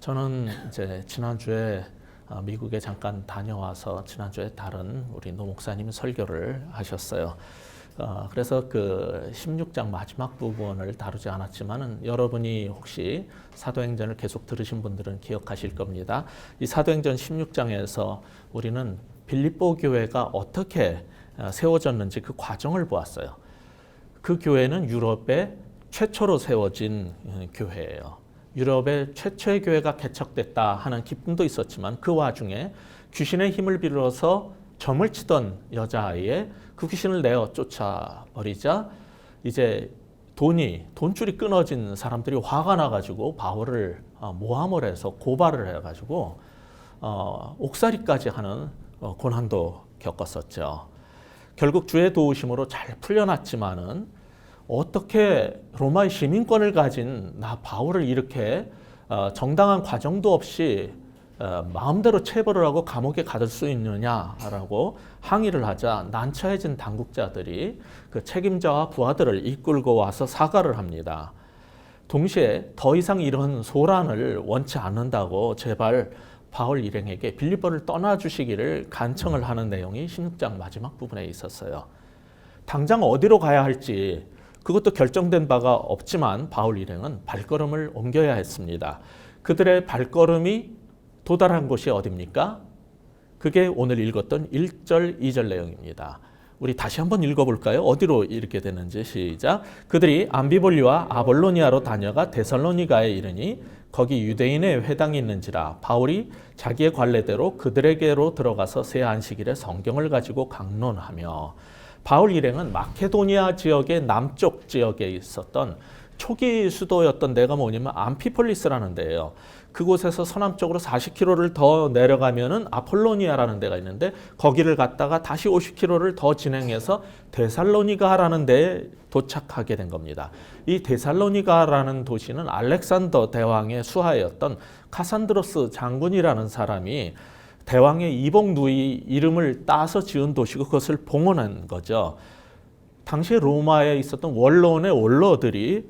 저는 이제 지난주에 미국에 잠깐 다녀와서 지난주에 다른 우리 노 목사님이 설교를 하셨어요. 그래서 그 16장 마지막 부분을 다루지 않았지만은 여러분이 혹시 사도행전을 계속 들으신 분들은 기억하실 겁니다. 이 사도행전 16장에서 우리는 빌립보 교회가 어떻게 세워졌는지 그 과정을 보았어요. 그 교회는 유럽에 최초로 세워진 교회예요. 유럽의 최초의 교회가 개척됐다 하는 기쁨도 있었지만 그 와중에 귀신의 힘을 빌어서 점을 치던 여자아이의 그 귀신을 내어 쫓아버리자 이제 돈줄이 끊어진 사람들이 화가 나가지고 바울을 모함을 해서 고발을 해가지고 옥살이까지 하는 고난도 겪었었죠. 결국 주의 도우심으로 잘 풀려났지만은 어떻게 로마의 시민권을 가진 나 바울을 이렇게 정당한 과정도 없이 마음대로 체벌을 하고 감옥에 가둘 수 있느냐라고 항의를 하자 난처해진 당국자들이 그 책임자와 부하들을 이끌고 와서 사과를 합니다. 동시에 더 이상 이런 소란을 원치 않는다고 제발 바울 일행에게 빌립보를 떠나주시기를 간청을 하는 내용이 16장 마지막 부분에 있었어요. 당장 어디로 가야 할지 그것도 결정된 바가 없지만 바울 일행은 발걸음을 옮겨야 했습니다. 그들의 발걸음이 도달한 곳이 어디입니까? 그게 오늘 읽었던 1절, 2절 내용입니다. 우리 다시 한번 읽어볼까요? 어디로 이렇게 되는지 시작. 그들이 암비볼리와 아볼로니아로 다녀가 데살로니가에 이르니 거기 유대인의 회당이 있는지라 바울이 자기의 관례대로 그들에게로 들어가서 새 안식일에 성경을 가지고 강론하며 바울 일행은 마케도니아 지역의 남쪽 지역에 있었던 초기 수도였던 데가 뭐냐면 암피폴리스라는 데예요. 그곳에서 서남쪽으로 40km를 더 내려가면은 아폴로니아라는 데가 있는데 거기를 갔다가 다시 50km를 더 진행해서 데살로니가라는 데에 도착하게 된 겁니다. 이 데살로니가라는 도시는 알렉산더 대왕의 수하였던 카산드로스 장군이라는 사람이 대왕의 이복 누이 이름을 따서 지은 도시고 그것을 봉헌한 거죠. 당시 로마에 있었던 원로원의 원로들이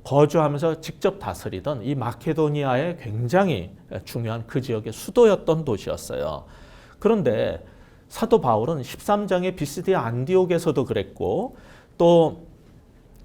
거주하면서 직접 다스리던 이 마케도니아의 굉장히 중요한 그 지역의 수도였던 도시였어요. 그런데 사도 바울은 13장의 비스디아 안디옥에서도 그랬고 또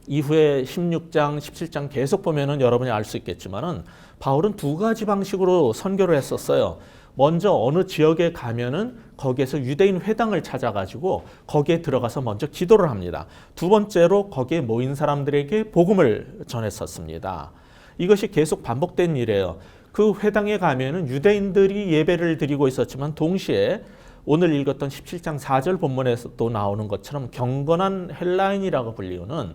이후에 16장, 17장 계속 보면은 여러분이 알 수 있겠지만은 바울은 두 가지 방식으로 선교를 했었어요. 먼저 어느 지역에 가면은 거기에서 유대인 회당을 찾아가지고 거기에 들어가서 먼저 기도를 합니다. 두 번째로 거기에 모인 사람들에게 복음을 전했었습니다. 이것이 계속 반복된 일이에요. 그 회당에 가면은 유대인들이 예배를 드리고 있었지만 동시에 오늘 읽었던 17장 4절 본문에서도 나오는 것처럼 경건한 헬라인이라고 불리우는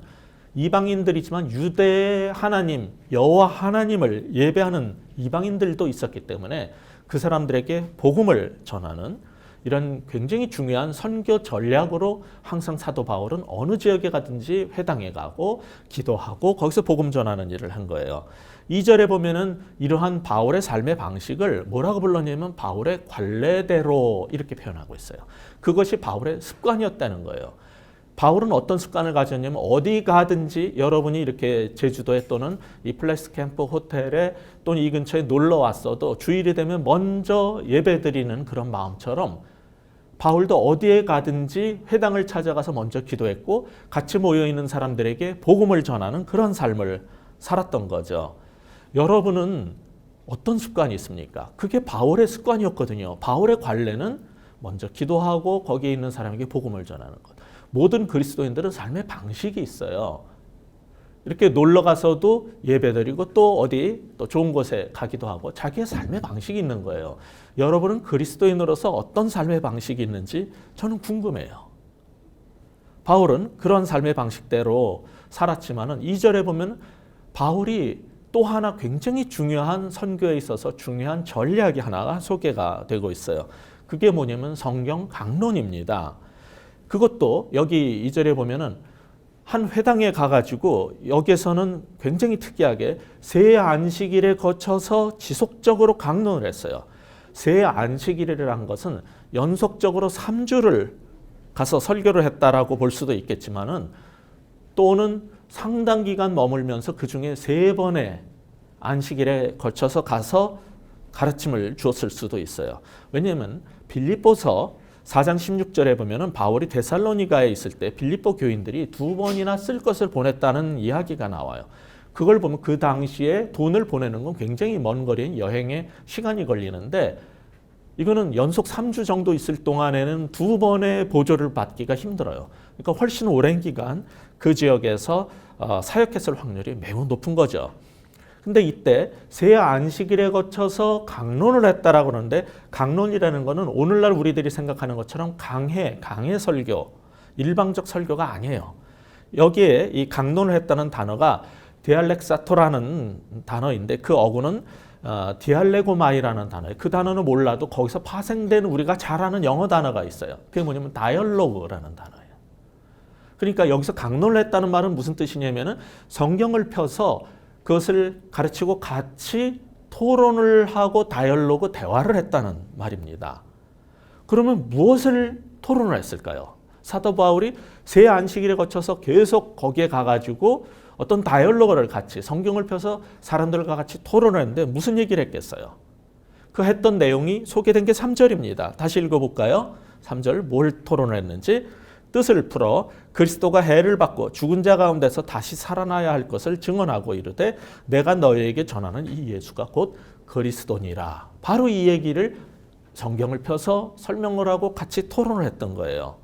이방인들이지만 유대의 하나님, 여호와 하나님을 예배하는 이방인들도 있었기 때문에 그 사람들에게 복음을 전하는 이런 굉장히 중요한 선교 전략으로 항상 사도 바울은 어느 지역에 가든지 회당에 가고 기도하고 거기서 복음 전하는 일을 한 거예요. 2절에 보면은 이러한 바울의 삶의 방식을 뭐라고 불렀냐면 바울의 관례대로 이렇게 표현하고 있어요. 그것이 바울의 습관이었다는 거예요. 바울은 어떤 습관을 가졌냐면 어디 가든지 여러분이 이렇게 제주도에 또는 이 플레스 캠프 호텔에 또는 이 근처에 놀러 왔어도 주일이 되면 먼저 예배드리는 그런 마음처럼 바울도 어디에 가든지 회당을 찾아가서 먼저 기도했고 같이 모여있는 사람들에게 복음을 전하는 그런 삶을 살았던 거죠. 여러분은 어떤 습관이 있습니까? 그게 바울의 습관이었거든요. 바울의 관례는 먼저 기도하고 거기에 있는 사람에게 복음을 전하는 것. 모든 그리스도인들은 삶의 방식이 있어요. 이렇게 놀러 가서도 예배드리고 또 어디 또 좋은 곳에 가기도 하고 자기의 삶의 방식이 있는 거예요. 여러분은 그리스도인으로서 어떤 삶의 방식이 있는지 저는 궁금해요. 바울은 그런 삶의 방식대로 살았지만은 2절에 보면 바울이 또 하나 굉장히 중요한 선교에 있어서 중요한 전략이 하나가 소개가 되고 있어요. 그게 뭐냐면 성경 강론입니다. 그것도 여기 2절에 보면은 한 회당에 가가지고 여기서는 굉장히 특이하게 새 안식일에 거쳐서 지속적으로 강론을 했어요. 새 안식일이라는 것은 연속적으로 3주를 가서 설교를 했다라고 볼 수도 있겠지만은 또는 상당 기간 머물면서 그 중에 3번의 안식일에 거쳐서 가서 가르침을 주었을 수도 있어요. 왜냐하면 빌립보서 4장 16절에 보면은 바울이 데살로니가에 있을 때 빌립보 교인들이 2번이나 쓸 것을 보냈다는 이야기가 나와요. 그걸 보면 그 당시에 돈을 보내는 건 굉장히 먼 거리인 여행에 시간이 걸리는데 이거는 연속 3주 정도 있을 동안에는 2번의 보조를 받기가 힘들어요. 그러니까 훨씬 오랜 기간 그 지역에서 사역했을 확률이 매우 높은 거죠. 근데 이때 새 안식일에 거쳐서 강론을 했다라고 하는데 강론이라는 거는 오늘날 우리들이 생각하는 것처럼 강해 설교, 일방적 설교가 아니에요. 여기에 이 강론을 했다는 단어가 디알렉사토라는 단어인데 그 어구는 디알레고마이라는 단어예요. 그 단어는 몰라도 거기서 파생된 우리가 잘 아는 영어 단어가 있어요. 그게 뭐냐면 다이얼로그라는 단어예요. 그러니까 여기서 강론을 했다는 말은 무슨 뜻이냐면은 성경을 펴서 그것을 가르치고 같이 토론을 하고 다이얼로그 대화를 했다는 말입니다. 그러면 무엇을 토론을 했을까요? 사도 바울이 새 안식일에 거쳐서 계속 거기에 가가지고 어떤 다이얼로그를 같이 성경을 펴서 사람들과 같이 토론을 했는데 무슨 얘기를 했겠어요? 그 했던 내용이 소개된 게 3절입니다. 다시 읽어볼까요? 3절 뭘 토론을 했는지 뜻을 풀어 그리스도가 해를 받고 죽은 자 가운데서 다시 살아나야 할 것을 증언하고 이르되 내가 너희에게 전하는 이 예수가 곧 그리스도니라. 바로 이 얘기를 성경을 펴서 설명을 하고 같이 토론을 했던 거예요.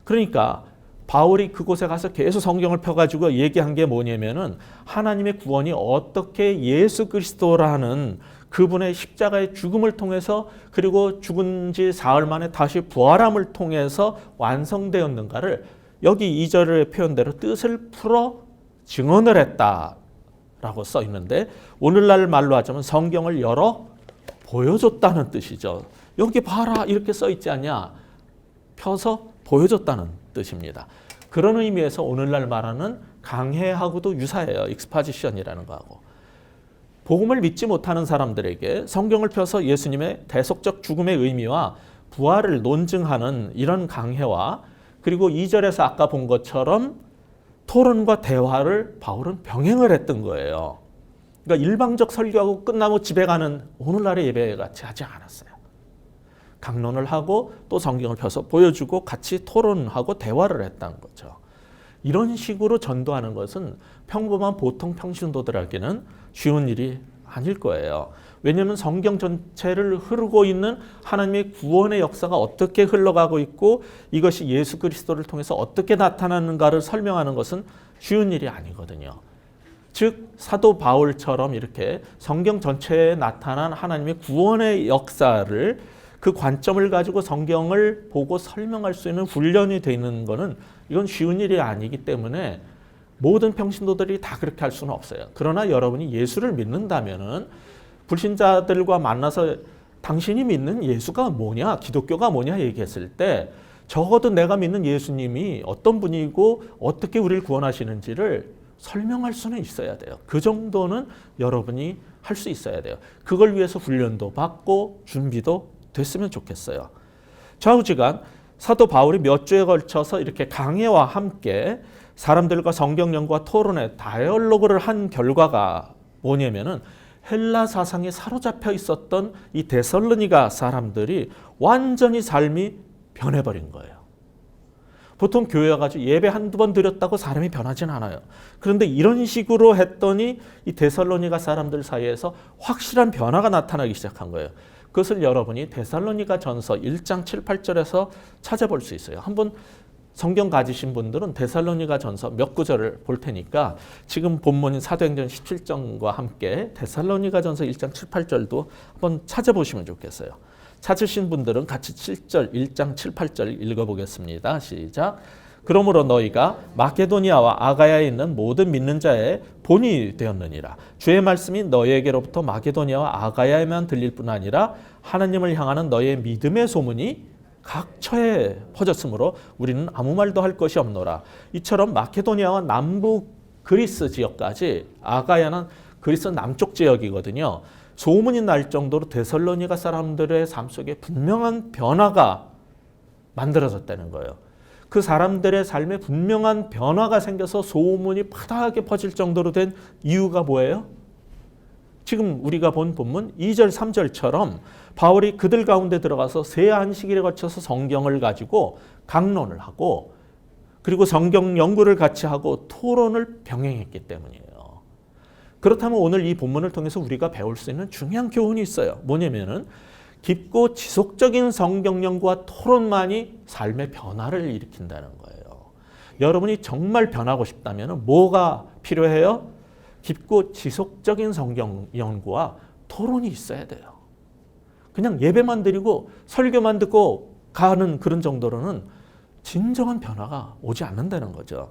그러니까 바울이 그곳에 가서 계속 성경을 펴가지고 얘기한 게 뭐냐면은 하나님의 구원이 어떻게 예수 그리스도라는 그분의 십자가의 죽음을 통해서 그리고 죽은 지 사흘 만에 다시 부활함을 통해서 완성되었는가를 여기 2절의 표현대로 뜻을 풀어 증언을 했다라고 써 있는데 오늘날 말로 하자면 성경을 열어 보여줬다는 뜻이죠. 여기 봐라 이렇게 써 있지 않냐? 펴서 보여줬다는 뜻입니다. 그런 의미에서 오늘날 말하는 강해하고도 유사해요. 익스파지션이라는 거하고. 복음을 믿지 못하는 사람들에게 성경을 펴서 예수님의 대속적 죽음의 의미와 부활을 논증하는 이런 강해와 그리고 2절에서 아까 본 것처럼 토론과 대화를 바울은 병행을 했던 거예요. 그러니까 일방적 설교하고 끝나고 집에 가는 오늘날의 예배 같이 하지 않았어요. 강론을 하고 또 성경을 펴서 보여주고 같이 토론하고 대화를 했다는 거죠. 이런 식으로 전도하는 것은 평범한 보통 평신도들에게는 쉬운 일이 아닐 거예요. 왜냐하면 성경 전체를 흐르고 있는 하나님의 구원의 역사가 어떻게 흘러가고 있고 이것이 예수 그리스도를 통해서 어떻게 나타나는가를 설명하는 것은 쉬운 일이 아니거든요. 즉 사도 바울처럼 이렇게 성경 전체에 나타난 하나님의 구원의 역사를 그 관점을 가지고 성경을 보고 설명할 수 있는 훈련이 되는 것은 이건 쉬운 일이 아니기 때문에 모든 평신도들이 다 그렇게 할 수는 없어요. 그러나 여러분이 예수를 믿는다면은 불신자들과 만나서 당신이 믿는 예수가 뭐냐, 기독교가 뭐냐 얘기했을 때 적어도 내가 믿는 예수님이 어떤 분이고 어떻게 우리를 구원하시는지를 설명할 수는 있어야 돼요. 그 정도는 여러분이 할 수 있어야 돼요. 그걸 위해서 훈련도 받고 준비도 됐으면 좋겠어요. 좌우지간 사도 바울이 몇 주에 걸쳐서 이렇게 강해와 함께 사람들과 성경 연구와 토론에 다이얼로그를 한 결과가 뭐냐면은 헬라 사상에 사로잡혀 있었던 이 데살로니가 사람들이 완전히 삶이 변해버린 거예요. 보통 교회 와가지고 예배 한두 번 드렸다고 사람이 변하진 않아요. 그런데 이런 식으로 했더니 이 데살로니가 사람들 사이에서 확실한 변화가 나타나기 시작한 거예요. 그것을 여러분이 데살로니가 전서 1장 7, 8절에서 찾아볼 수 있어요. 한번 성경 가지신 분들은 데살로니가 전서 몇 구절을 볼 테니까 지금 본문인 사도행전 17장과 함께 데살로니가 전서 1장 7, 8절도 한번 찾아보시면 좋겠어요. 찾으신 분들은 같이 7절, 1장 7, 8절 읽어보겠습니다. 시작. 그러므로 너희가 마게도니아와 아가야에 있는 모든 믿는 자의 본이 되었느니라. 주의 말씀이 너희에게로부터 마게도니아와 아가야에만 들릴 뿐 아니라 하나님을 향하는 너희의 믿음의 소문이 각처에 퍼졌으므로 우리는 아무 말도 할 것이 없노라. 이처럼 마케도니아와 남부 그리스 지역까지, 아가야는 그리스 남쪽 지역이거든요. 소문이 날 정도로 데살로니가 사람들의 삶 속에 분명한 변화가 만들어졌다는 거예요. 그 사람들의 삶에 분명한 변화가 생겨서 소문이 파다하게 퍼질 정도로 된 이유가 뭐예요? 지금 우리가 본 본문 2절, 3절처럼 바울이 그들 가운데 들어가서 세 안식일에 거쳐서 성경을 가지고 강론을 하고 그리고 성경 연구를 같이 하고 토론을 병행했기 때문이에요. 그렇다면 오늘 이 본문을 통해서 우리가 배울 수 있는 중요한 교훈이 있어요. 뭐냐면은 깊고 지속적인 성경 연구와 토론만이 삶의 변화를 일으킨다는 거예요. 여러분이 정말 변하고 싶다면 뭐가 필요해요? 깊고 지속적인 성경 연구와 토론이 있어야 돼요. 그냥 예배만 드리고 설교만 듣고 가는 그런 정도로는 진정한 변화가 오지 않는다는 거죠.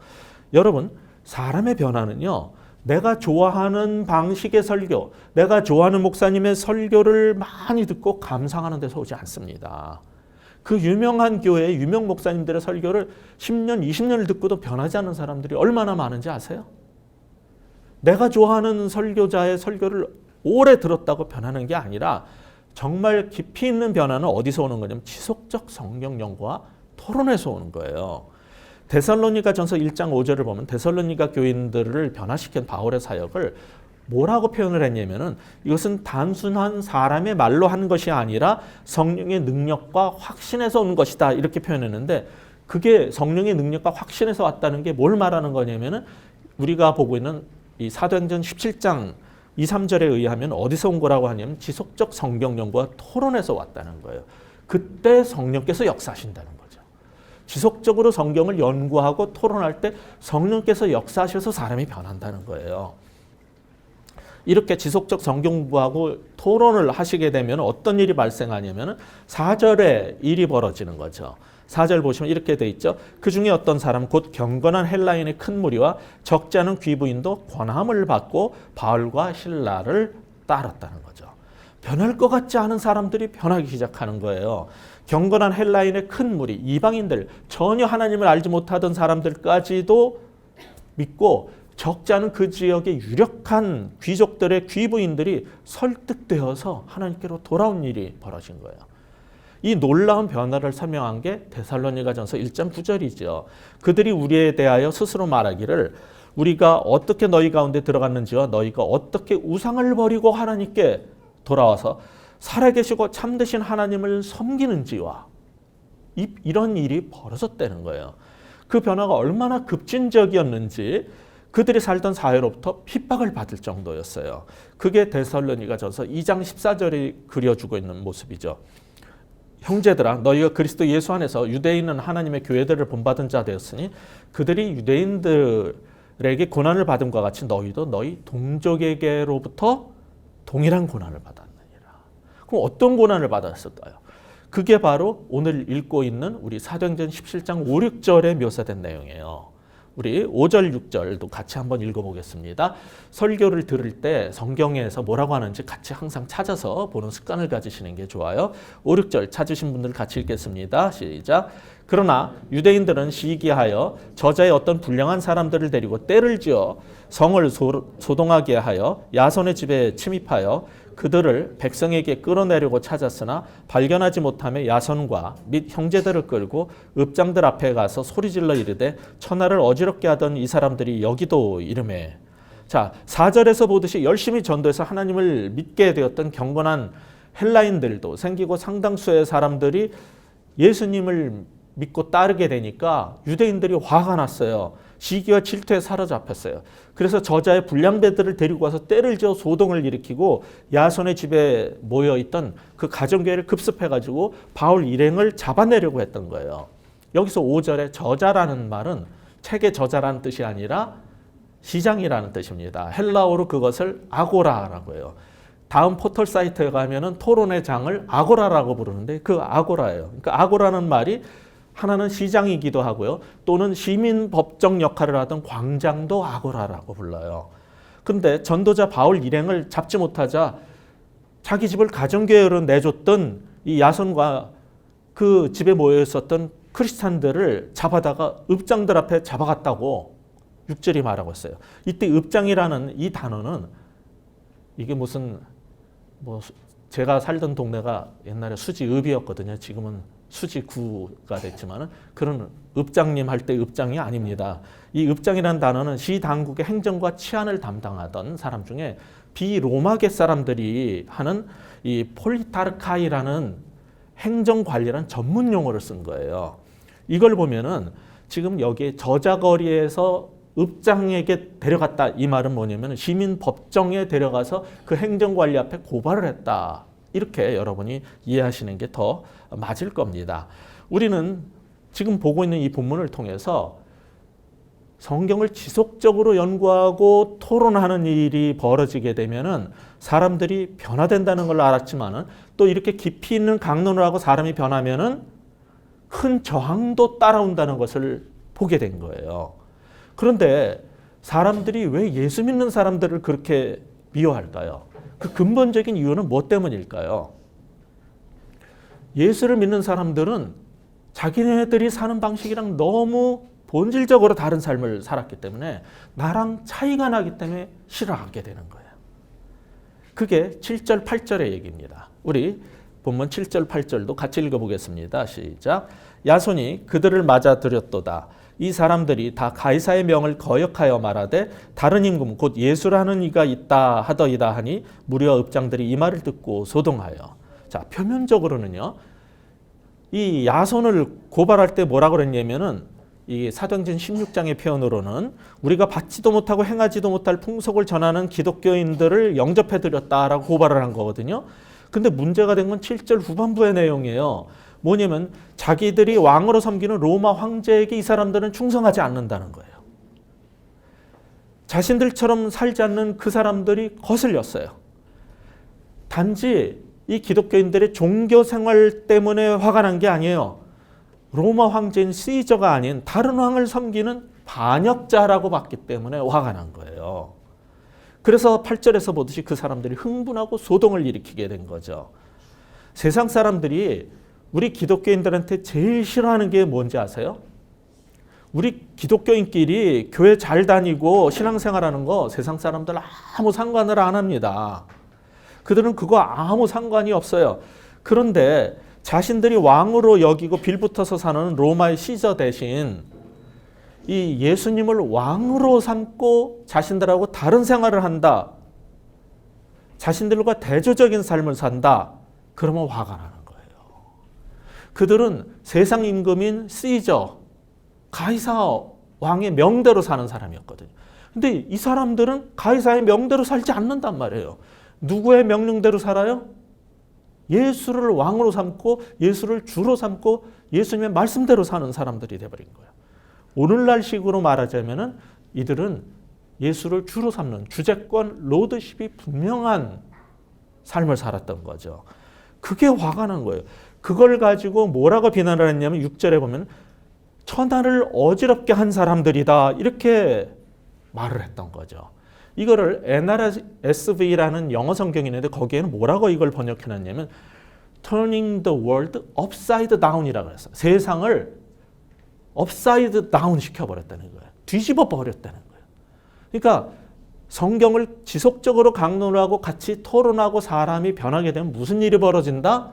여러분, 사람의 변화는요, 내가 좋아하는 방식의 설교, 내가 좋아하는 목사님의 설교를 많이 듣고 감상하는 데서 오지 않습니다. 그 유명한 교회의 유명 목사님들의 설교를 10년, 20년을 듣고도 변하지 않는 사람들이 얼마나 많은지 아세요? 내가 좋아하는 설교자의 설교를 오래 들었다고 변하는 게 아니라 정말 깊이 있는 변화는 어디서 오는 거냐면 지속적 성경 연구와 토론에서 오는 거예요. 데살로니가전서 1장 5절을 보면 데살로니가 교인들을 변화시킨 바울의 사역을 뭐라고 표현을 했냐면은 이것은 단순한 사람의 말로 한 것이 아니라 성령의 능력과 확신에서 오는 것이다 이렇게 표현했는데 그게 성령의 능력과 확신에서 왔다는 게 뭘 말하는 거냐면은 우리가 보고 있는 이 사도행전 17장 2, 3절에 의하면 어디서 온 거라고 하냐면 지속적 성경 연구와 토론에서 왔다는 거예요. 그때 성령께서 역사하신다는 거예요. 지속적으로 성경을 연구하고 토론할 때 성령께서 역사하셔서 사람이 변한다는 거예요. 이렇게 지속적 성경 공부하고 토론을 하시게 되면 어떤 일이 발생하냐면 4절에 일이 벌어지는 거죠. 4절 보시면 이렇게 돼 있죠. 그 중에 어떤 사람 곧 경건한 헬라인의 큰 무리와 적지 않은 귀부인도 권함을 받고 바울과 실라를 따랐다는 거죠. 변할 것 같지 않은 사람들이 변하기 시작하는 거예요. 경건한 헬라인의 큰 무리, 이방인들, 전혀 하나님을 알지 못하던 사람들까지도 믿고 적지 않은 그 지역의 유력한 귀족들의 귀부인들이 설득되어서 하나님께로 돌아온 일이 벌어진 거예요. 이 놀라운 변화를 설명한 게 데살로니가전서 1장 9절이죠. 그들이 우리에 대하여 스스로 말하기를 우리가 어떻게 너희 가운데 들어갔는지와 너희가 어떻게 우상을 버리고 하나님께 돌아와서 살아계시고 참되신 하나님을 섬기는지와 이런 일이 벌어졌다는 거예요. 그 변화가 얼마나 급진적이었는지 그들이 살던 사회로부터 핍박을 받을 정도였어요. 그게 데살로니가전서 2장 14절이 그려주고 있는 모습이죠. 형제들아 너희가 그리스도 예수 안에서 유대인은 하나님의 교회들을 본받은 자 되었으니 그들이 유대인들에게 고난을 받음과 같이 너희도 너희 동족에게로부터 동일한 고난을 받았느니라. 그럼 어떤 고난을 받았을까요? 그게 바로 오늘 읽고 있는 우리 사도행전 17장 5, 6절에 묘사된 내용이에요. 우리 5절, 6절도 같이 한번 읽어보겠습니다. 설교를 들을 때 성경에서 뭐라고 하는지 같이 항상 찾아서 보는 습관을 가지시는 게 좋아요. 5, 6절 찾으신 분들 같이 읽겠습니다. 시작. 그러나 유대인들은 시기하여 저자의 어떤 불량한 사람들을 데리고 떼를 지어 성을 소동하게 하여 야손의 집에 침입하여 그들을 백성에게 끌어내려고 찾았으나 발견하지 못하며 야손과 및 형제들을 끌고 읍장들 앞에 가서 소리질러 이르되 천하를 어지럽게 하던 이 사람들이 여기도 이르매. 자, 4절에서 보듯이 열심히 전도해서 하나님을 믿게 되었던 경건한 헬라인들도 생기고 상당수의 사람들이 예수님을 믿고 따르게 되니까 유대인들이 화가 났어요. 시기와 질투에 사로잡혔어요. 그래서 저자의 불량배들을 데리고 와서 떼를 지어 소동을 일으키고 야손의 집에 모여있던 그 가정교회를 급습해가지고 바울 일행을 잡아내려고 했던 거예요. 여기서 5절에 저자라는 말은 책의 저자라는 뜻이 아니라 시장이라는 뜻입니다. 헬라어로 그것을 아고라라고 해요. 다음 포털 사이트에 가면은 토론의 장을 아고라라고 부르는데 그 아고라예요. 그러니까 아고라는 말이 하나는 시장이기도 하고요. 또는 시민 법정 역할을 하던 광장도 아고라라고 불러요. 그런데 전도자 바울 일행을 잡지 못하자 자기 집을 가정교회로 내줬던 이 야손과 그 집에 모여 있었던 크리스찬들을 잡아다가 읍장들 앞에 잡아갔다고 6절이 말하고 있어요. 이때 읍장이라는 이 단어는 이게 무슨 제가 살던 동네가 옛날에 수지읍이었거든요. 지금은 수지구가 됐지만은 그런 읍장님 할 때 읍장이 아닙니다. 이 읍장이라는 단어는 시 당국의 행정과 치안을 담당하던 사람 중에 비로마계 사람들이 하는 이 폴리타르카이라는 행정 관리라는 전문 용어를 쓴 거예요. 이걸 보면은 지금 여기에 저자거리에서 읍장에게 데려갔다 이 말은 뭐냐면 시민 법정에 데려가서 그 행정관리 앞에 고발을 했다. 이렇게 여러분이 이해하시는 게 더 맞을 겁니다. 우리는 지금 보고 있는 이 본문을 통해서 성경을 지속적으로 연구하고 토론하는 일이 벌어지게 되면은 사람들이 변화된다는 걸 알았지만은 또 이렇게 깊이 있는 강론을 하고 사람이 변하면은 큰 저항도 따라온다는 것을 보게 된 거예요. 그런데 사람들이 왜 예수 믿는 사람들을 그렇게 미워할까요? 그 근본적인 이유는 뭐 때문일까요? 예수를 믿는 사람들은 자기네들이 사는 방식이랑 너무 본질적으로 다른 삶을 살았기 때문에 나랑 차이가 나기 때문에 싫어하게 되는 거예요. 그게 7절, 8절의 얘기입니다. 우리 본문 7절, 8절도 같이 읽어보겠습니다. 시작. 야손이 그들을 맞아들였도다. 이 사람들이 다 가이사의 명을 거역하여 말하되 다른 임금 곧 예수라는 이가 있다 하더이다 하니 무리와 읍장들이 이 말을 듣고 소동하여. 자, 표면적으로는요. 이 야손을 고발할 때 뭐라고 그랬냐면은 이 사도행전 16장의 표현으로는 우리가 받지도 못하고 행하지도 못할 풍속을 전하는 기독교인들을 영접해드렸다라고 고발을 한 거거든요. 근데 문제가 된 건 7절 후반부의 내용이에요. 뭐냐면 자기들이 왕으로 섬기는 로마 황제에게 이 사람들은 충성하지 않는다는 거예요. 자신들처럼 살지 않는 그 사람들이 거슬렸어요. 단지 이 기독교인들의 종교 생활 때문에 화가 난 게 아니에요. 로마 황제인 시저가 아닌 다른 왕을 섬기는 반역자라고 봤기 때문에 화가 난 거예요. 그래서 8절에서 보듯이 그 사람들이 흥분하고 소동을 일으키게 된 거죠. 세상 사람들이 우리 기독교인들한테 제일 싫어하는 게 뭔지 아세요? 우리 기독교인끼리 교회 잘 다니고 신앙생활하는 거 세상 사람들 아무 상관을 안 합니다. 그들은 그거 아무 상관이 없어요. 그런데 자신들이 왕으로 여기고 빌붙어서 사는 로마의 시저 대신 이 예수님을 왕으로 삼고 자신들하고 다른 생활을 한다. 자신들과 대조적인 삶을 산다. 그러면 화가 나는 거예요. 그들은 세상 임금인 시저, 가이사 왕의 명대로 사는 사람이었거든요. 근데 이 사람들은 가이사의 명대로 살지 않는단 말이에요. 누구의 명령대로 살아요? 예수를 왕으로 삼고 예수를 주로 삼고 예수님의 말씀대로 사는 사람들이 되어버린 거예요. 오늘날 식으로 말하자면은 이들은 예수를 주로 삼는 주재권, 로드십이 분명한 삶을 살았던 거죠. 그게 화가 난 거예요. 그걸 가지고 뭐라고 비난을 했냐면 6절에 보면 천하를 어지럽게 한 사람들이다 이렇게 말을 했던 거죠. 이거를 NRSV라는 영어 성경이 있는데 거기에는 뭐라고 이걸 번역해놨냐면 Turning the world upside down이라고 했어요. 세상을 upside down 시켜버렸다는 거예요. 뒤집어 버렸다는 거예요. 그러니까 성경을 지속적으로 강론하고 같이 토론하고 사람이 변하게 되면 무슨 일이 벌어진다?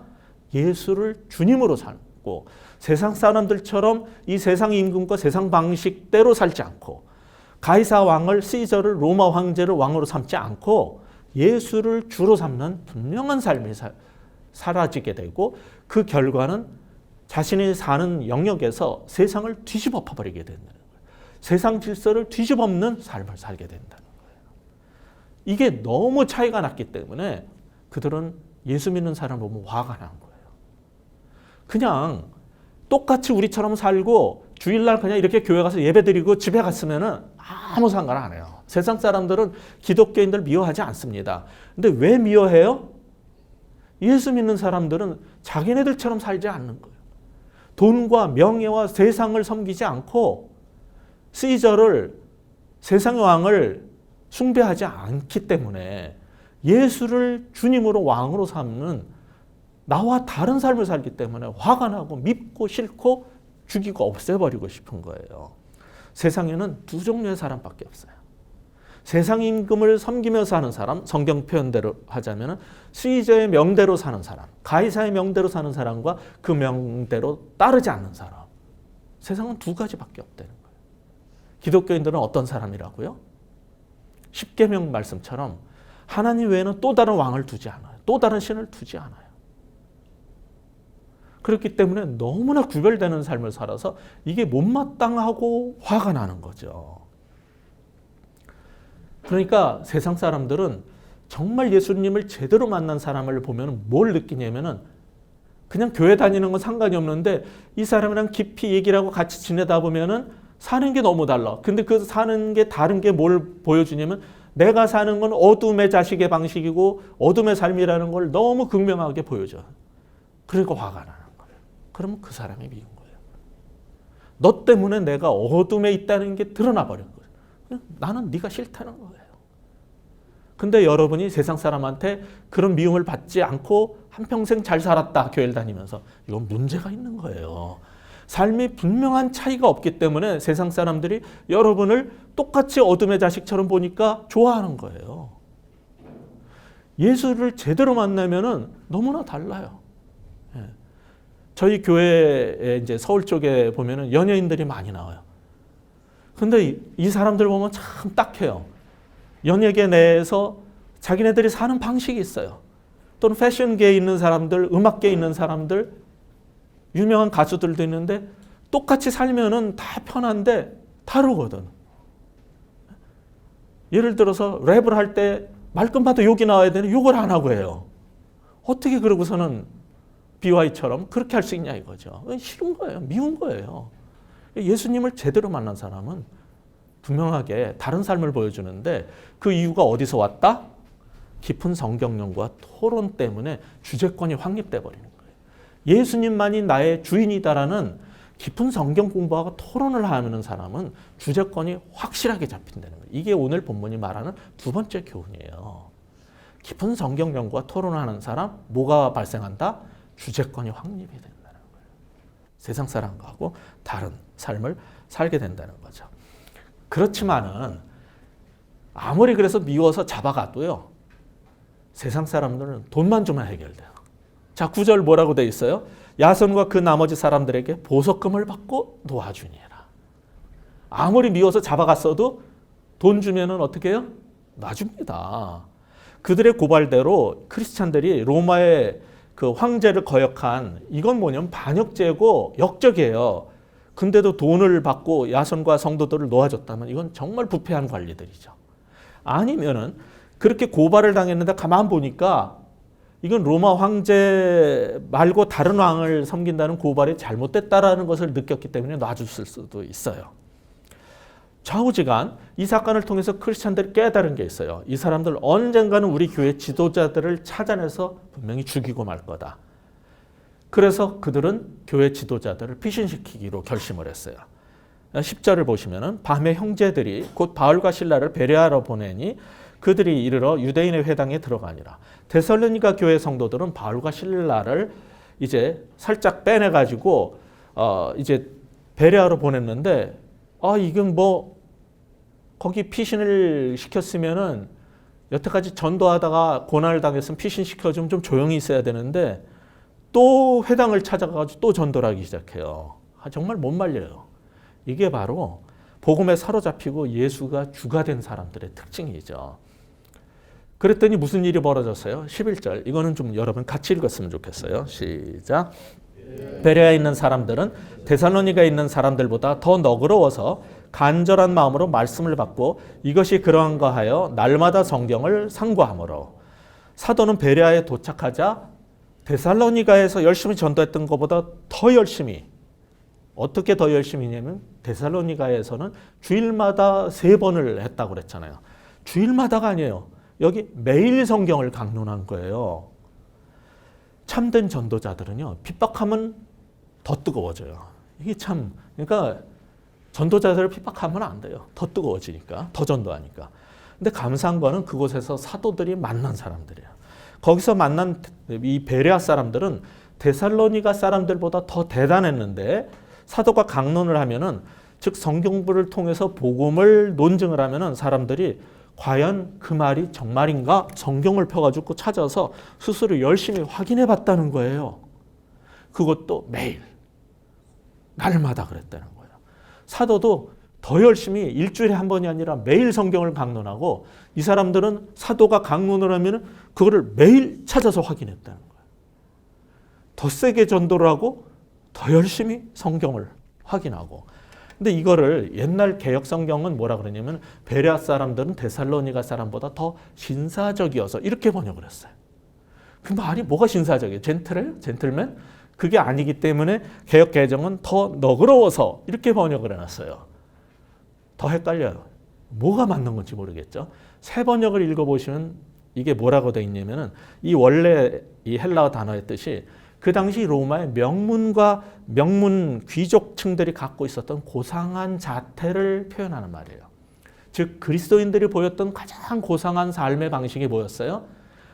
예수를 주님으로 살고 세상 사람들처럼 이 세상 임금과 세상 방식대로 살지 않고 가이사 왕을 시저를 로마 황제를 왕으로 삼지 않고 예수를 주로 삼는 분명한 삶이 사라지게 되고 그 결과는 자신이 사는 영역에서 세상을 뒤집어 버리게 된다는 거예요. 세상 질서를 뒤집어엎는 삶을 살게 된다는 거예요. 이게 너무 차이가 났기 때문에 그들은 예수 믿는 사람을 보면 화가 난 거예요. 그냥 똑같이 우리처럼 살고 주일날 그냥 이렇게 교회 가서 예배드리고 집에 갔으면은 아무 상관 안 해요. 세상 사람들은 기독교인들 미워하지 않습니다. 근데 왜 미워해요? 예수 믿는 사람들은 자기네들처럼 살지 않는 거예요. 돈과 명예와 세상을 섬기지 않고 시저를 세상의 왕을 숭배하지 않기 때문에 예수를 주님으로 왕으로 삼는 나와 다른 삶을 살기 때문에 화가 나고 밉고 싫고 죽이고 없애버리고 싶은 거예요. 세상에는 두 종류의 사람밖에 없어요. 세상 임금을 섬기면서 하는 사람, 성경 표현대로 하자면 시저의 명대로 사는 사람, 가이사의 명대로 사는 사람과 그 명대로 따르지 않는 사람. 세상은 두 가지밖에 없다는 거예요. 기독교인들은 어떤 사람이라고요? 십계명 말씀처럼 하나님 외에는 또 다른 왕을 두지 않아요. 또 다른 신을 두지 않아요. 그렇기 때문에 너무나 구별되는 삶을 살아서 이게 못마땅하고 화가 나는 거죠. 그러니까 세상 사람들은 정말 예수님을 제대로 만난 사람을 보면 뭘 느끼냐면은 그냥 교회 다니는 건 상관이 없는데 이 사람이랑 깊이 얘기를 하고 같이 지내다 보면은 사는 게 너무 달라. 근데 그 사는 게 다른 게 뭘 보여주냐면 내가 사는 건 어둠의 자식의 방식이고 어둠의 삶이라는 걸 너무 극명하게 보여줘. 그러니까 화가 나는 거예요. 그러면 그 사람이 미운 거예요. 너 때문에 내가 어둠에 있다는 게 드러나 버린 거예요. 나는 네가 싫다는 거예요. 근데 여러분이 세상 사람한테 그런 미움을 받지 않고 한평생 잘 살았다, 교회를 다니면서. 이건 문제가 있는 거예요. 삶이 분명한 차이가 없기 때문에 세상 사람들이 여러분을 똑같이 어둠의 자식처럼 보니까 좋아하는 거예요. 예수를 제대로 만나면은 너무나 달라요. 저희 교회에 이제 서울 쪽에 보면은 연예인들이 많이 나와요. 근데 이 사람들 보면 참 딱해요. 연예계 내에서 자기네들이 사는 방식이 있어요. 또는 패션계에 있는 사람들, 음악계에 있는 사람들, 유명한 가수들도 있는데 똑같이 살면은 다 편한데 다르거든. 예를 들어서 랩을 할 때 말끝마다 욕이 나와야 되는데 욕을 안 하고 해요. 어떻게 그러고서는 BY처럼 그렇게 할 수 있냐 이거죠. 싫은 거예요. 미운 거예요. 예수님을 제대로 만난 사람은 분명하게 다른 삶을 보여주는데 그 이유가 어디서 왔다? 깊은 성경론과 토론 때문에 주제권이 확립돼 버리는 거예요. 예수님만이 나의 주인이다라는 깊은 성경 공부하고 토론을 하는 사람은 주제권이 확실하게 잡힌다는 거예요. 이게 오늘 본문이 말하는 두 번째 교훈이에요. 깊은 성경 연구와 토론하는 사람, 뭐가 발생한다? 주제권이 확립이 된다는 거예요. 세상 사람하고 다른 삶을 살게 된다는 거죠. 그렇지만은 아무리 그래서 미워서 잡아가도요, 세상 사람들은 돈만 주면 해결돼요. 자, 9절 뭐라고 돼 있어요? 야손과 그 나머지 사람들에게 보석금을 받고 놓아주니라. 아무리 미워서 잡아갔어도 돈 주면은 어떻게 해요? 놔줍니다. 그들의 고발대로 크리스찬들이 로마의 그 황제를 거역한, 이건 뭐냐면 반역죄고 역적이에요. 근데도 돈을 받고 야손과 성도들을 놓아줬다면 이건 정말 부패한 관리들이죠. 아니면은 그렇게 고발을 당했는데 가만 보니까 이건 로마 황제 말고 다른 왕을 섬긴다는 고발이 잘못됐다라는 것을 느꼈기 때문에 놔줬을 수도 있어요. 좌우지간 이 사건을 통해서 크리스찬들이 깨달은 게 있어요. 이 사람들 언젠가는 우리 교회 지도자들을 찾아내서 분명히 죽이고 말 거다. 그래서 그들은 교회 지도자들을 피신시키기로 결심을 했어요. 10절을 보시면은 밤에 형제들이 곧 바울과 실라를 베레아로 보내니 그들이 이르러 유대인의 회당에 들어가니라. 데살로니가 교회 성도들은 바울과 실라를 이제 살짝 빼내가지고 이제 베레아로 보냈는데, 이건 뭐 거기 피신을 시켰으면은 여태까지 전도하다가 고난을 당했으면 피신 시켜주면 좀 조용히 있어야 되는데 또 회당을 찾아가지고 또 전도를 하기 시작해요. 정말 못 말려요. 이게 바로 복음에 사로잡히고 예수가 주가 된 사람들의 특징이죠. 그랬더니 무슨 일이 벌어졌어요? 11절. 이거는 좀 여러분 같이 읽었으면 좋겠어요. 시작. 베레아에 있는 사람들은 데살로니가에 있는 사람들보다 더 너그러워서 간절한 마음으로 말씀을 받고 이것이 그러한가 하여 날마다 성경을 상고하므로. 사도는 베레아에 도착하자 데살로니가에서 열심히 전도했던 것보다 더 열심히, 어떻게 더 열심히 했냐면 데살로니가에서는 주일마다 3번을 했다고 그랬잖아요. 주일마다가 아니에요. 여기 매일 성경을 강론한 거예요. 참된 전도자들은요, 핍박하면 더 뜨거워져요. 이게 참, 그러니까 전도자들을 핍박하면 안 돼요. 더 뜨거워지니까, 더 전도하니까. 근데 감사한 거는 그곳에서 사도들이 만난 사람들이에요. 거기서 만난 이 베레아 사람들은 데살로니가 사람들보다 더 대단했는데, 사도가 강론을 하면은, 즉 성경부를 통해서 복음을 논증을 하면은 사람들이 과연 그 말이 정말인가? 성경을 펴가지고 찾아서 스스로 열심히 확인해 봤다는 거예요. 그것도 매일, 날마다 그랬다는 거예요. 사도도 더 열심히 일주일에 한 번이 아니라 매일 성경을 강론하고, 이 사람들은 사도가 강론을 하면 그거를 매일 찾아서 확인했다는 거예요. 더 세게 전도를 하고 더 열심히 성경을 확인하고. 근데 이거를 옛날 개역 성경은 뭐라 그러냐면 베레아 사람들은 데살로니가 사람보다 더 신사적이어서 이렇게 번역을 했어요. 그 말이 뭐가 신사적이에요? 젠틀맨? 그게 아니기 때문에 개역 개정은 더 너그러워서 이렇게 번역을 해놨어요. 더 헷갈려요. 뭐가 맞는 건지 모르겠죠. 새 번역을 읽어보시면 이게 뭐라고 되어 있냐면은 이 원래 이 헬라어 단어의 뜻이 그 당시 로마의 명문 귀족층들이 갖고 있었던 고상한 자태를 표현하는 말이에요. 즉 그리스도인들이 보였던 가장 고상한 삶의 방식이 뭐였어요?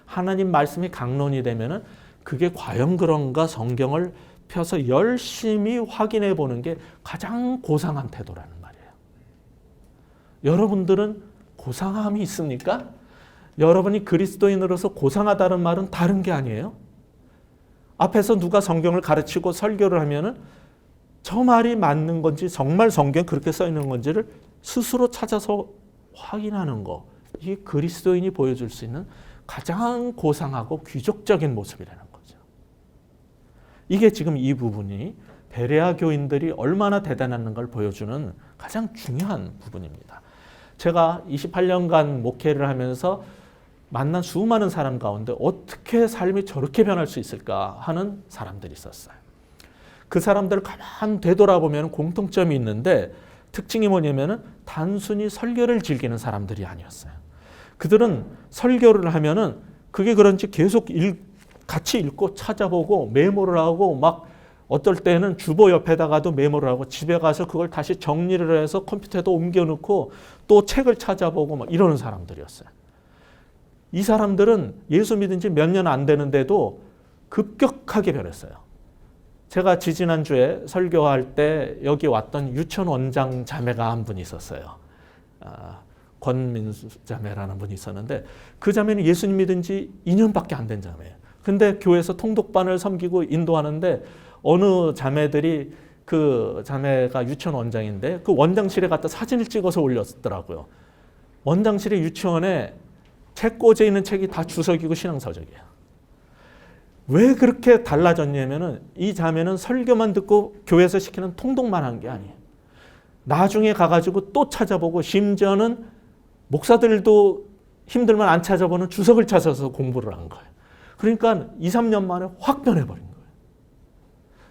하나님 말씀이 강론이 되면은 그게 과연 그런가 성경을 펴서 열심히 확인해 보는 게 가장 고상한 태도라는 말이에요. 여러분들은 고상함이 있습니까? 여러분이 그리스도인으로서 고상하다는 말은 다른 게 아니에요. 앞에서 누가 성경을 가르치고 설교를 하면은 저 말이 맞는 건지 정말 성경에 그렇게 써 있는 건지를 스스로 찾아서 확인하는 거. 이게 그리스도인이 보여줄 수 있는 가장 고상하고 귀족적인 모습이라는 거죠. 이게 지금 이 부분이 베레아 교인들이 얼마나 대단한 걸 보여주는 가장 중요한 부분입니다. 제가 28년간 목회를 하면서 만난 수많은 사람 가운데 어떻게 삶이 저렇게 변할 수 있을까 하는 사람들이 있었어요. 그 사람들을 가만 되돌아보면 공통점이 있는데 특징이 뭐냐면은 단순히 설교를 즐기는 사람들이 아니었어요. 그들은 설교를 하면은 그게 그런지 계속 같이 읽고 찾아보고 메모를 하고 막 어떨 때는 주보 옆에다가도 메모를 하고 집에 가서 그걸 다시 정리를 해서 컴퓨터에도 옮겨놓고 또 책을 찾아보고 막 이러는 사람들이었어요. 이 사람들은 예수 믿은 지 몇 년 안 되는데도 급격하게 변했어요. 제가 지지난주에 설교할 때 여기 왔던 유천 원장 자매가 한 분이 있었어요. 권민수 자매라는 분이 있었는데 그 자매는 예수님 믿은 지 2년밖에 안 된 자매예요. 근데 교회에서 통독반을 섬기고 인도하는데 어느 자매들이 그 자매가 유치원 원장인데 그 원장실에 갔다 사진을 찍어서 올렸더라고요. 원장실에 유치원에 책 꽂혀 있는 책이 다 주석이고 신앙서적이에요. 왜 그렇게 달라졌냐면은 이 자매는 설교만 듣고 교회에서 시키는 통독만 한 게 아니에요. 나중에 가가지고 또 찾아보고 심지어는 목사들도 힘들면 안 찾아보는 주석을 찾아서 공부를 한 거예요. 그러니까 2, 3년 만에 확 변해버린 거예요.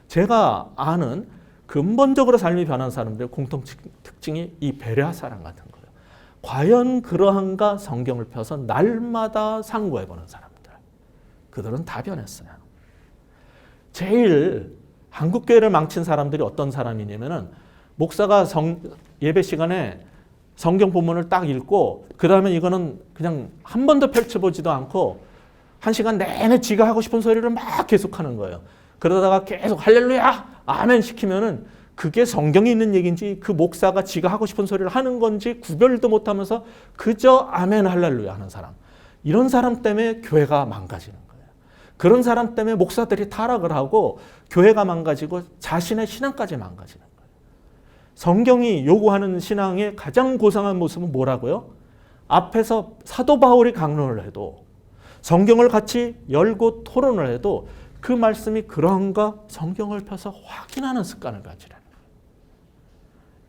제가 아는 근본적으로 삶이 변한 사람들의 공통 특징이 이 베레아 사람 같은 거예요. 과연 그러한가 성경을 펴서 날마다 상고해보는 사람들. 그들은 다 변했어요. 제일 한국교회를 망친 사람들이 어떤 사람이냐면은 목사가 예배 시간에 성경 본문을 딱 읽고 그 다음에 이거는 그냥 한 번도 펼쳐보지도 않고 1시간 내내 지가 하고 싶은 소리를 막 계속하는 거예요. 그러다가 계속 할렐루야 아멘 시키면은 그게 성경에 있는 얘기인지 그 목사가 지가 하고 싶은 소리를 하는 건지 구별도 못하면서 그저 아멘 할렐루야 하는 사람. 이런 사람 때문에 교회가 망가지는 거예요. 그런 사람 때문에 목사들이 타락을 하고 교회가 망가지고 자신의 신앙까지 망가지는 거예요. 성경이 요구하는 신앙의 가장 고상한 모습은 뭐라고요? 앞에서 사도 바울이 강론을 해도 성경을 같이 열고 토론을 해도 그 말씀이 그런가 성경을 펴서 확인하는 습관을 가지라는 거예요.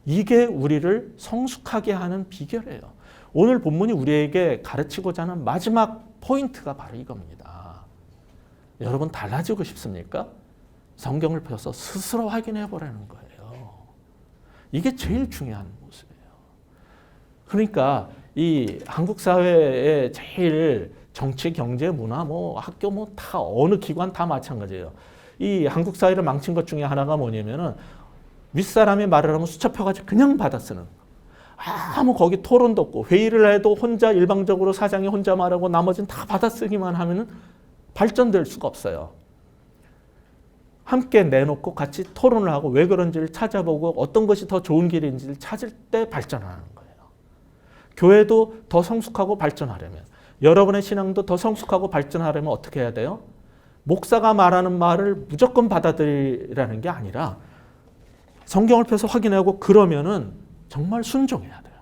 이게 우리를 성숙하게 하는 비결이에요. 오늘 본문이 우리에게 가르치고자 하는 마지막 포인트가 바로 이겁니다. 여러분 달라지고 싶습니까? 성경을 펴서 스스로 확인해 보라는 거예요. 이게 제일 중요한 모습이에요. 그러니까 이 한국 사회의 제일 정치, 경제, 문화, 학교, 다 어느 기관 다 마찬가지예요. 이 한국 사회를 망친 것 중에 하나가 뭐냐면은 윗사람이 말을 하면 수첩혀가지고 그냥 받아쓰는. 아무 거기 토론도 없고 회의를 해도 혼자 일방적으로 사장이 혼자 말하고 나머지는 다 받아쓰기만 하면은 발전될 수가 없어요. 함께 내놓고 같이 토론을 하고 왜 그런지를 찾아보고 어떤 것이 더 좋은 길인지를 찾을 때 발전하는 거예요. 교회도 더 성숙하고 발전하려면, 여러분의 신앙도 더 성숙하고 발전하려면 어떻게 해야 돼요? 목사가 말하는 말을 무조건 받아들이라는 게 아니라 성경을 펴서 확인하고 그러면은 정말 순종해야 돼요.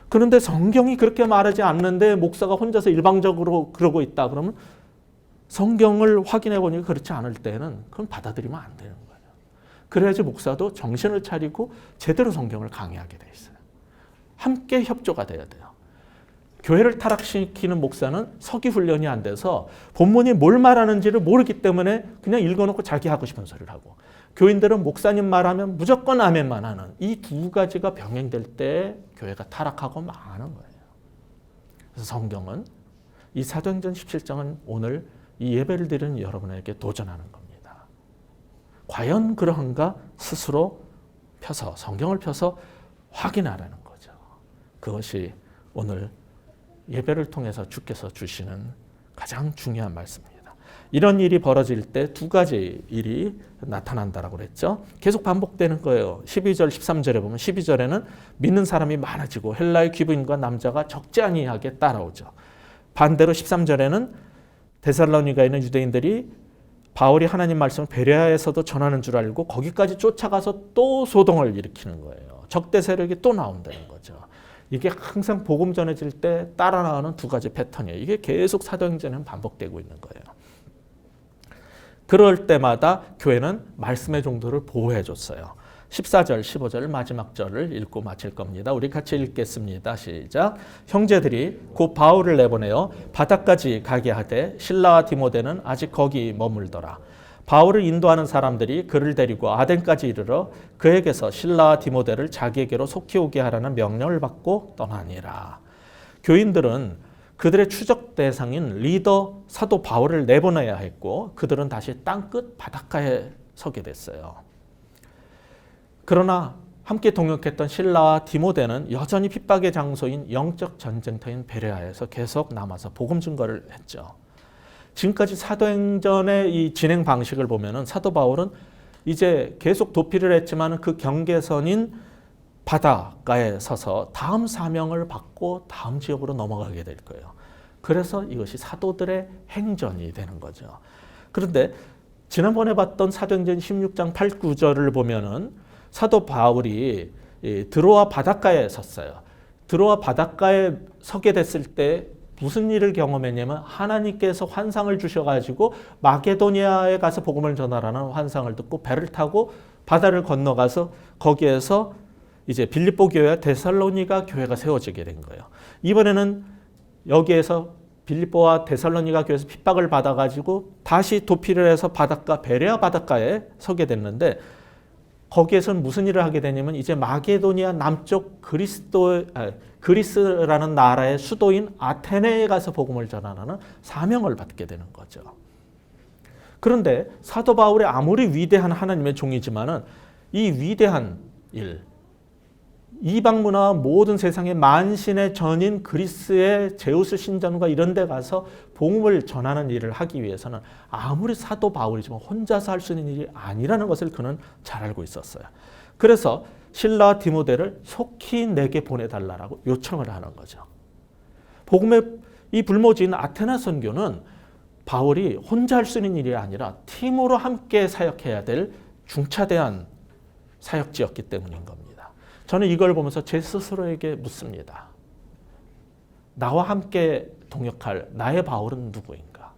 그런데 성경이 그렇게 말하지 않는데 목사가 혼자서 일방적으로 그러고 있다 그러면 성경을 확인해 보니까 그렇지 않을 때는 그건 받아들이면 안 되는 거예요. 그래야지 목사도 정신을 차리고 제대로 성경을 강의하게 돼 있어요. 함께 협조가 돼야 돼요. 교회를 타락시키는 목사는 서기 훈련이 안 돼서 본문이 뭘 말하는지를 모르기 때문에 그냥 읽어놓고 자기 하고 싶은 소리를 하고, 교인들은 목사님 말하면 무조건 아멘만 하는 이 두 가지가 병행될 때 교회가 타락하고 망하는 거예요. 그래서 성경은 이 사도행전 17장은 오늘 이 예배를 드리는 여러분에게 도전하는 겁니다. 과연 그러한가 스스로 펴서 성경을 펴서 확인하라는 거죠. 그것이 오늘 예배를 통해서 주께서 주시는 가장 중요한 말씀입니다. 이런 일이 벌어질 때 두 가지 일이 나타난다라고 그랬죠. 계속 반복되는 거예요. 12절, 13절에 보면 12절에는 믿는 사람이 많아지고 헬라의 귀부인과 남자가 적지 아니하게 따라오죠. 반대로 13절에는 데살로니가에 있는 유대인들이 바울이 하나님 말씀을 베레아에서도 전하는 줄 알고 거기까지 쫓아가서 또 소동을 일으키는 거예요. 적대 세력이 또 나온다는 거죠. 이게 항상 복음 전해질 때 따라 나오는 두 가지 패턴이에요. 이게 계속 사도행전에는 반복되고 있는 거예요. 그럴 때마다 교회는 말씀의 종도를 보호해 줬어요. 14절, 15절 마지막 절을 읽고 마칠 겁니다. 우리 같이 읽겠습니다. 시작. 형제들이 곧 바울을 내보내어 바다까지 가게 하되 실라와 디모데는 아직 거기 머물더라. 바울을 인도하는 사람들이 그를 데리고 아덴까지 이르러 그에게서 실라와 디모데를 자기에게로 속히 오게 하라는 명령을 받고 떠나니라. 교인들은 그들의 추적 대상인 리더 사도 바울을 내보내야 했고 그들은 다시 땅끝 바닷가에 서게 됐어요. 그러나 함께 동역했던 실라와 디모데는 여전히 핍박의 장소인 영적 전쟁터인 베레아에서 계속 남아서 복음 증거를 했죠. 지금까지 사도행전의 이 진행 방식을 보면은 사도 바울은 이제 계속 도피를 했지만 그 경계선인 바닷가에 서서 다음 사명을 받고 다음 지역으로 넘어가게 될 거예요. 그래서 이것이 사도들의 행전이 되는 거죠. 그런데 지난번에 봤던 사도행전 16장 8, 9절을 보면은 사도 바울이 드로아 바닷가에 섰어요. 드로아 바닷가에 서게 됐을 때 무슨 일을 경험했냐면 하나님께서 환상을 주셔가지고 마게도니아에 가서 복음을 전하라는 환상을 듣고 배를 타고 바다를 건너가서 거기에서 이제 빌립보 교회와 데살로니가 교회가 세워지게 된 거예요. 이번에는 여기에서 빌립보와 데살로니가 교회에서 핍박을 받아가지고 다시 도피를 해서 바닷가 베레아 바닷가에 서게 됐는데 거기에서는 무슨 일을 하게 되냐면 이제 마게도니아 남쪽 그리스라는 나라의 수도인 아테네에 가서 복음을 전하는 사명을 받게 되는 거죠. 그런데 사도 바울이 아무리 위대한 하나님의 종이지만은 이 위대한 일, 이방 문화와 모든 세상의 만신의 전인 그리스의 제우스 신전과 이런 데 가서 복음을 전하는 일을 하기 위해서는 아무리 사도 바울이지만 혼자서 할 수 있는 일이 아니라는 것을 그는 잘 알고 있었어요. 그래서 실라와 디모데를 속히 내게 보내달라고 요청을 하는 거죠. 복음의 이 불모지인 아테네 선교는 바울이 혼자 할 수 있는 일이 아니라 팀으로 함께 사역해야 될 중차대한 사역지였기 때문인 겁니다. 저는 이걸 보면서 제 스스로에게 묻습니다. 나와 함께 동역할 나의 바울은 누구인가?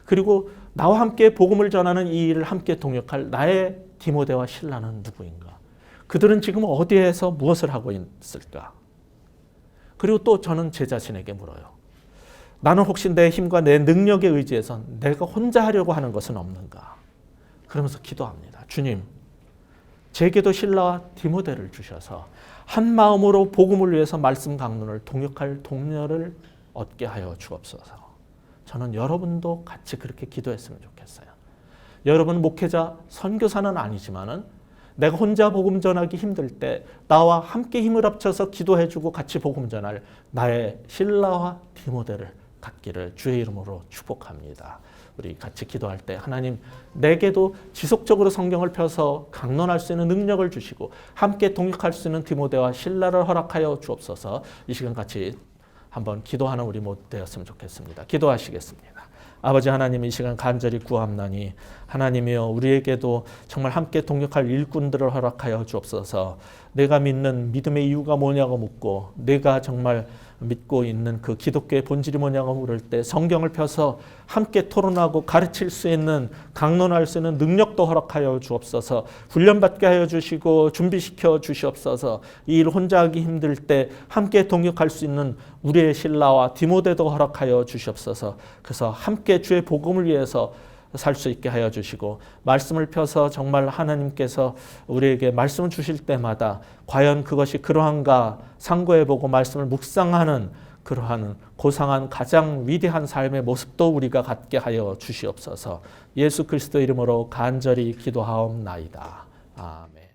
그리고 나와 함께 복음을 전하는 이 일을 함께 동역할 나의 디모데와 실라는 누구인가? 그들은 지금 어디에서 무엇을 하고 있을까? 그리고 또 저는 제 자신에게 물어요. 나는 혹시 내 힘과 내 능력에 의지해서 내가 혼자 하려고 하는 것은 없는가? 그러면서 기도합니다. 주님, 제게도 실라와 디모데를 주셔서 한 마음으로 복음을 위해서 말씀 강론을 동역할 동료를 얻게 하여 주옵소서. 저는 여러분도 같이 그렇게 기도했으면 좋겠어요. 여러분 목회자, 선교사는 아니지만은 내가 혼자 복음 전하기 힘들 때 나와 함께 힘을 합쳐서 기도해주고 같이 복음 전할 나의 실라와 디모데를 갖기를 주의 이름으로 축복합니다. 우리 같이 기도할 때 하나님 내게도 지속적으로 성경을 펴서 강론할 수 있는 능력을 주시고 함께 동역할 수 있는 디모데와 실라를 허락하여 주옵소서. 이 시간 같이 한번 기도하는 우리 모두 되었으면 좋겠습니다. 기도하시겠습니다. 아버지 하나님, 이 시간 간절히 구합나니 하나님이여 우리에게도 정말 함께 동역할 일꾼들을 허락하여 주옵소서. 내가 믿는 믿음의 이유가 뭐냐고 묻고 내가 정말 믿고 있는 그 기독교의 본질이 뭐냐고 물을 때 성경을 펴서 함께 토론하고 가르칠 수 있는, 강론할 수 있는 능력도 허락하여 주옵소서. 훈련받게 하여 주시고 준비시켜 주시옵소서. 이 일 혼자 하기 힘들 때 함께 동역할 수 있는 우리의 실라와 디모데도 허락하여 주시옵소서. 그래서 함께 주의 복음을 위해서 살 수 있게 하여 주시고 말씀을 펴서 정말 하나님께서 우리에게 말씀을 주실 때마다 과연 그것이 그러한가 상고해보고 말씀을 묵상하는 그러한 고상한 가장 위대한 삶의 모습도 우리가 갖게 하여 주시옵소서. 예수 그리스도 이름으로 간절히 기도하옵나이다. 아멘.